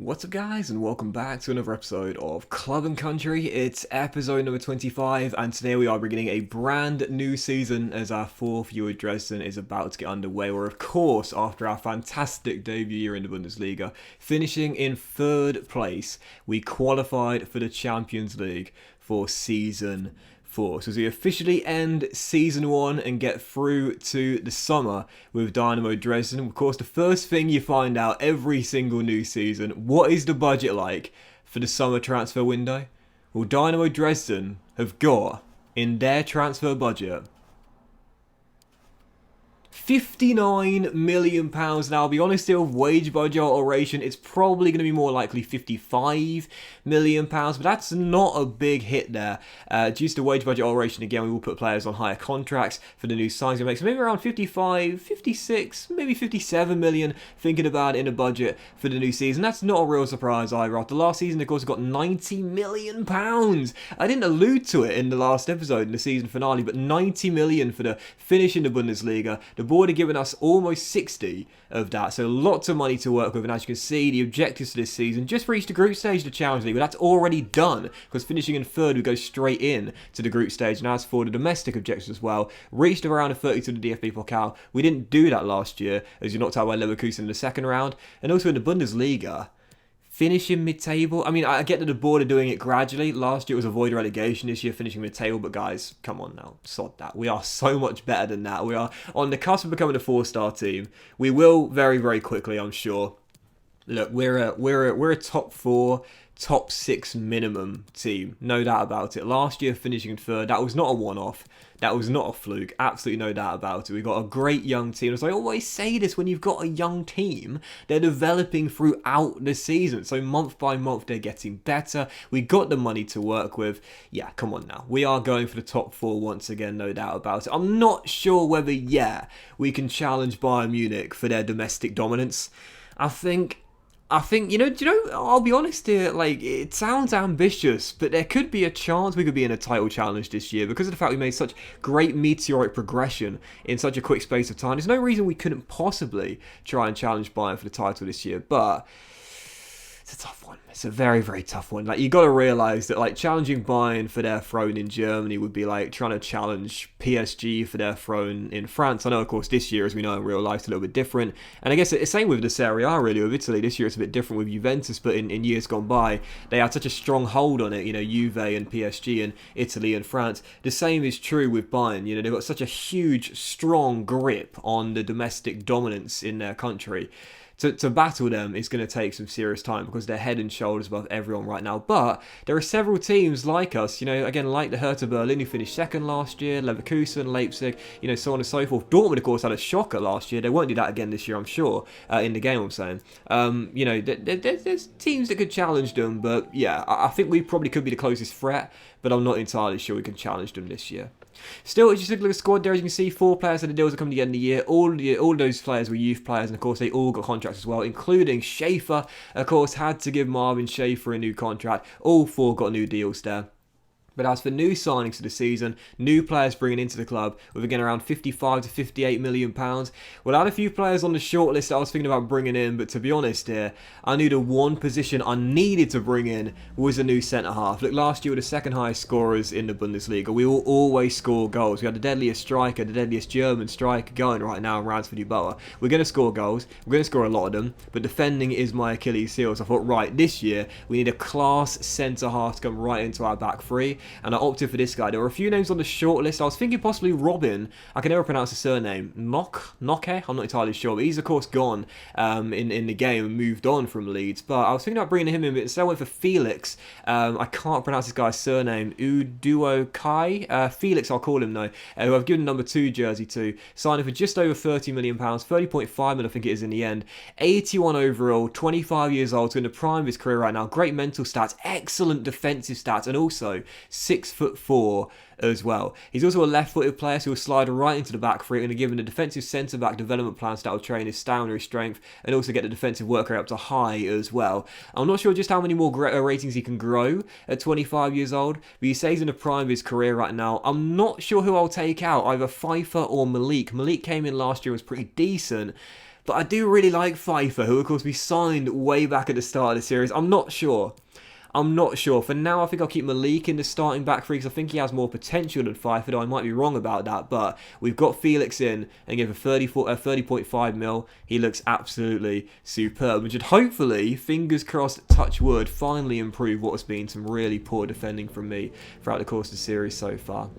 What's up guys, and welcome back to another episode of Club and Country. It's episode number 25, and today we are beginning a brand new season as our fourth year with Dresden is about to get underway. We're of course, after our fantastic debut year in the Bundesliga, finishing in third place, we qualified for the Champions League for season 4. So as we officially end season 1 and get through to the summer with Dynamo Dresden, of course the first thing you find out every single new season, what is the budget like for the summer transfer window? Well, Dynamo Dresden have got in their transfer budget £59 million. Now, I'll be honest here, with wage budget alteration, it's probably going to be more likely £55 million, but that's not a big hit there. Due to the wage budget alteration, again, we will put players on higher contracts for the new signings we make, so maybe around 55, 56, maybe 57 million, thinking about it in a budget for the new season. That's not a real surprise either. After last season, of course, we got £90 million. I didn't allude to it in the last episode, in the season finale, but 90 million for the finish in the Bundesliga. The board are giving us almost 60 of that, so lots of money to work with. And as you can see, the objectives for this season just reached the group stage of the Challenge League, but that's already done because finishing in third, we go straight in to the group stage. And as for the domestic objectives as well, reached around a 32 to the DFB Pokal. We didn't do that last year as you knocked out by Leverkusen in the second round, and also in the Bundesliga. Finishing mid-table. I mean, I get that the board are doing it gradually. Last year it was avoid relegation. This year finishing mid-table. But guys, come on now. Sod that. We are so much better than that. We are on the cusp of becoming a 4-star team. We will very, very quickly, I'm sure. Look, we're a top 4, top 6 minimum team. No doubt about it. Last year finishing in third, that was not a one-off. That was not a fluke. Absolutely no doubt about it. We've got a great young team. As I always say this, when you've got a young team, they're developing throughout the season. So month by month, they're getting better. We got the money to work with. Yeah, come on now. We are going for the top 4 once again, no doubt about it. I'm not sure whether, we can challenge Bayern Munich for their domestic dominance. I think, I'll be honest here, like, it sounds ambitious, but there could be a chance we could be in a title challenge this year because of the fact we made such great meteoric progression in such a quick space of time. There's no reason we couldn't possibly try and challenge Bayern for the title this year, but it's a tough one. It's a very, very tough one. Like, you got to realise that, like, challenging Bayern for their throne in Germany would be like trying to challenge PSG for their throne in France. I know, of course, this year, as we know in real life, it's a little bit different. And I guess it's the same with the Serie A, really, with Italy. This year it's a bit different with Juventus, but in years gone by, they had such a strong hold on it, Juve and PSG and Italy and France. The same is true with Bayern. They've got such a huge, strong grip on the domestic dominance in their country. To battle them is going to take some serious time because they're head and shoulders above everyone right now. But there are several teams like us, again, like the Hertha Berlin, who finished second last year, Leverkusen, Leipzig, so on and so forth. Dortmund, of course, had a shocker last year. They won't do that again this year, I'm sure, in the game, I'm saying. There's teams that could challenge them, but yeah, I think we probably could be the closest threat, but I'm not entirely sure we can challenge them this year. Still, as you look at the squad there, as you can see, 4 players that the deals are coming to the end of the year. All those players were youth players, and of course they all got contracts as well, including Schaefer. Of course, had to give Marvin Schaefer a new contract. All 4 got new deals there. But as for new signings for the season, new players bringing into the club with, again, around 55 to 58 million pounds. Well, I had a few players on the shortlist that I was thinking about bringing in, but to be honest here, I knew the one position I needed to bring in was a new centre-half. Look, last year we were the second highest scorers in the Bundesliga. We will always score goals. We had the deadliest striker, the deadliest German striker going right now in Ransford Yeboah. We're going to score goals. We're going to score a lot of them, but defending is my Achilles heel. So I thought, right, this year we need a class centre-half to come right into our back three. And I opted for this guy. There were a few names on the shortlist. I was thinking possibly Robin. I can never pronounce his surname. Noke? I'm not entirely sure. But he's, of course, gone in the game and moved on from Leeds. But I was thinking about bringing him in, but instead I went for Felix. I can't pronounce this guy's surname. Uduo Kai? Felix, I'll call him, though. Who I've given number 2 jersey to. Signing for just over £30 million. 30.5 million, I think it is in the end. 81 overall. 25 years old. So in the prime of his career right now. Great mental stats. Excellent defensive stats. And also 6'4" as well. He's also a left-footed player, so he'll slide right into the back three and given the defensive centre-back development plans that will train his stamina, his strength, and also get the defensive work rate up to high as well. I'm not sure just how many more ratings he can grow at 25 years old, but he stays in the prime of his career right now. I'm not sure who I'll take out, either Pfeiffer or Malik. Malik came in last year and was pretty decent, But I do really like FIFA, who of course we signed way back at the start of the series. I'm not sure. For now, I think I'll keep Malik in the starting back three because I think he has more potential than FIFA, though I might be wrong about that. But we've got Felix in and give a 30.5 mil. He looks absolutely superb, which should hopefully, fingers crossed, touch wood, finally improve what has been some really poor defending from me throughout the course of the series so far.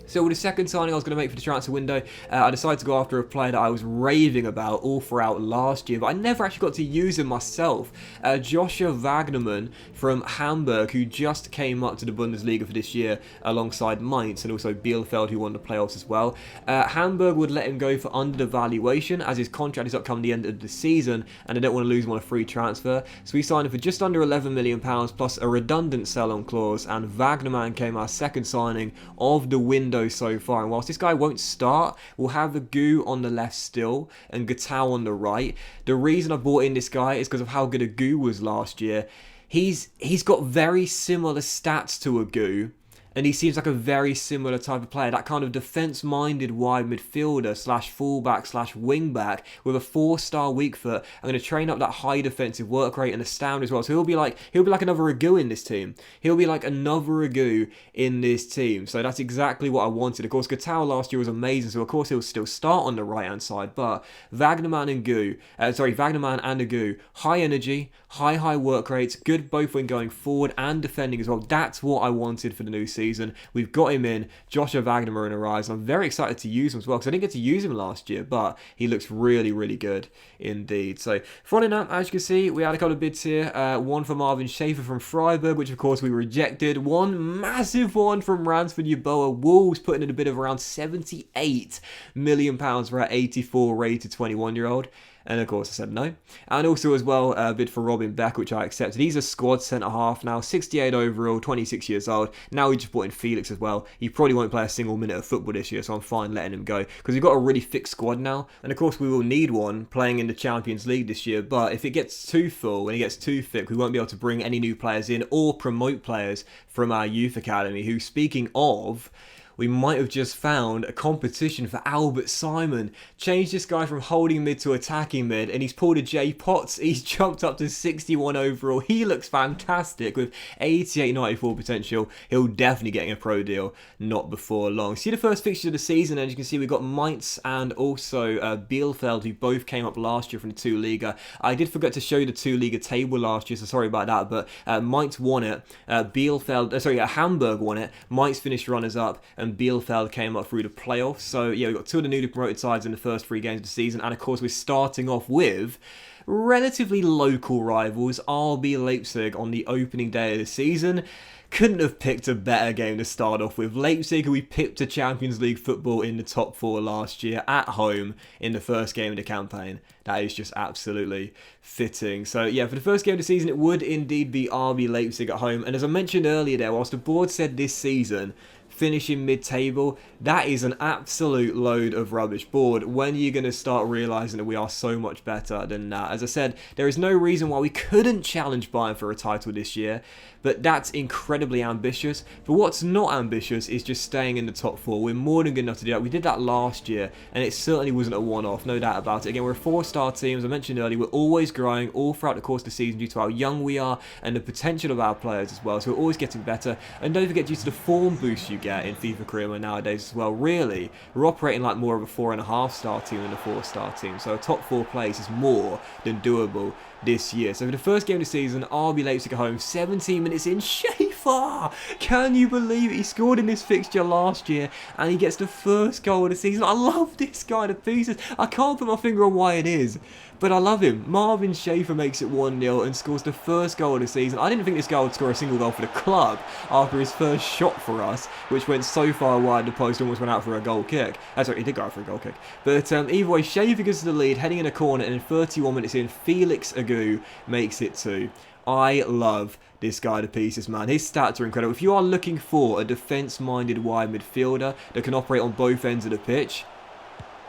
So with the second signing I was going to make for the transfer window, I decided to go after a player that I was raving about all throughout last year, but I never actually got to use him myself. Joshua Wagnerman from Hamburg, who just came up to the Bundesliga for this year alongside Mainz and also Bielefeld, who won the playoffs as well. Hamburg would let him go for under the valuation as his contract is upcoming the end of the season and they don't want to lose him on a free transfer. So we signed him for just under £11 million plus a redundant sell-on clause, and Wagnerman came our second signing of the window so far. And whilst this guy won't start, we'll have the Goo on the left still and Gatau on the right. The reason I bought in this guy is because of how good a Goo was last year. He's got very similar stats to a Goo, and he seems like a very similar type of player, that kind of defence-minded wide midfielder slash fullback slash wingback with a 4-star weak foot. I'm going to train up that high defensive work rate and astound as well. So he'll be like another Agu in this team. He'll be like another Agu in this team. So that's exactly what I wanted. Of course, Gatau last year was amazing, so of course he'll still start on the right-hand side. But Wagnerman and Agu, high energy, high work rates, good both when going forward and defending as well. That's what I wanted for the new season. We've got him in. Joshua Wagnerman arrives. I'm very excited to use him as well because I didn't get to use him last year, but he looks really, really good indeed. So following that, as you can see, we had a couple of bids here. One for Marvin Schaefer from Freiburg, which of course we rejected. One massive one from Ransford Yeboah Wolves, putting in a bid of around £78 million for our 84 rated 21-year-old. And of course I said no. And also as well, a bid for Robin Beck, which I accepted. He's a squad centre-half now, 68 overall, 26 years old. Now we just brought in Felix as well. He probably won't play a single minute of football this year, so I'm fine letting him go. Because we've got a really fixed squad now. And of course we will need one playing in the Champions League this year. But if it gets too full and it gets too thick, we won't be able to bring any new players in or promote players from our youth academy, who, speaking of, we might have just found a competition for Albert Simon. Changed this guy from holding mid to attacking mid, and he's pulled a J Potts. He's jumped up to 61 overall. He looks fantastic with 88, 94 potential. He'll definitely get a pro deal, not before long. See the first fixture of the season, and as you can see, we've got Mainz and also Bielefeld, who both came up last year from the 2 Liga. I did forget to show you the 2 Liga table last year, so sorry about that, but Mainz won it. Hamburg won it. Mainz finished runners-up, and Bielefeld came up through the playoffs. So yeah, we've got 2 of the newly promoted sides in the first 3 games of the season, and of course we're starting off with relatively local rivals, RB Leipzig, on the opening day of the season. Couldn't have picked a better game to start off with. Leipzig, who we pipped to Champions League football in the top 4 last year at home in the first game of the campaign. That is just absolutely fitting. So yeah, for the first game of the season, it would indeed be RB Leipzig at home. And as I mentioned earlier there, whilst the board said this season finishing mid-table, that is an absolute load of rubbish. Board, when are you going to start realising that we are so much better than that? As I said, there is no reason why we couldn't challenge Bayern for a title this year, but that's incredibly ambitious. But what's not ambitious is just staying in the top 4. We're more than good enough to do that. We did that last year, and it certainly wasn't a one-off, no doubt about it. Again, we're a 4-star team, as I mentioned earlier. We're always growing all throughout the course of the season due to how young we are and the potential of our players as well. So we're always getting better. And don't forget, due to the form boost you get in FIFA Career Mode nowadays as well, really, we're operating like more of a 4.5-star team than a 4-star team. So a top 4 place is more than doable this year. So for the first game of the season, RB Leipzig at home, 17 minutes in, Schaefer! Can you believe it? He scored in this fixture last year and he gets the first goal of the season. I love this guy to pieces. I can't put my finger on why it is, but I love him. Marvin Schaefer makes it 1-0 and scores the first goal of the season. I didn't think this guy would score a single goal for the club after his first shot for us, which went so far wide the post almost went out for a goal kick. Sorry, he did go out for a goal kick. But either way, Schaefer gets the lead, heading in a corner, and in 31 minutes in, Felix Agu makes it 2. I love this guy to pieces, man. His stats are incredible. If you are looking for a defence-minded wide midfielder that can operate on both ends of the pitch,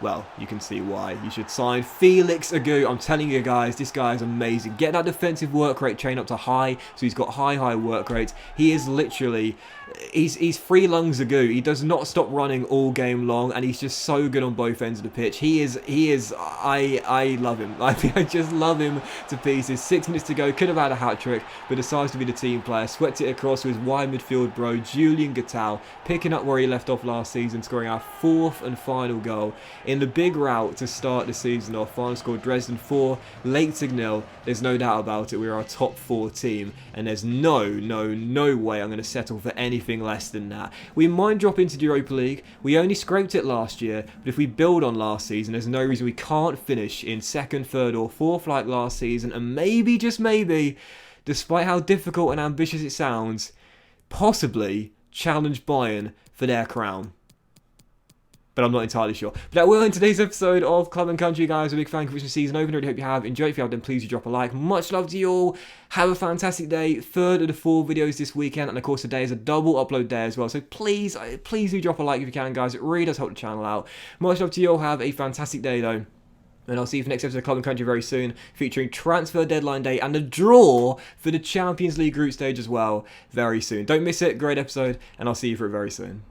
well, you can see why. You should sign Felix Agu. I'm telling you guys, this guy is amazing. Get that defensive work rate chain up to high, so he's got high work rates. He is literally, he's free lungs Agu. He does not stop running all game long, and he's just so good on both ends of the pitch. I love him. I just love him to pieces. 6 minutes to go, could have had a hat-trick, but decides to be the team player. Swept it across to his wide midfield bro, Julian Gattal, picking up where he left off last season, scoring our 4th and final goal. In the big rout to start the season off, final score Dresden 4, Leipzig 0. There's no doubt about it, we're our top 4 team, and there's no way I'm going to settle for anything less than that. We might drop into the Europa League. We only scraped it last year, but if we build on last season, there's no reason we can't finish in 2nd, 3rd or 4th like last season, and maybe, just maybe, despite how difficult and ambitious it sounds, possibly challenge Bayern for their crown. But I'm not entirely sure. But that will end today's episode of Club and Country, guys. A big thank you for the season opener. I really hope you have enjoyed. If you have, then please do drop a like. Much love to you all. Have a fantastic day. 3rd of the 4 videos this weekend. And of course, today is a double upload day as well. So please do drop a like if you can, guys. It really does help the channel out. Much love to you all. Have a fantastic day, though. And I'll see you for the next episode of Club and Country very soon, featuring transfer deadline day and a draw for the Champions League group stage as well very soon. Don't miss it. Great episode. And I'll see you for it very soon.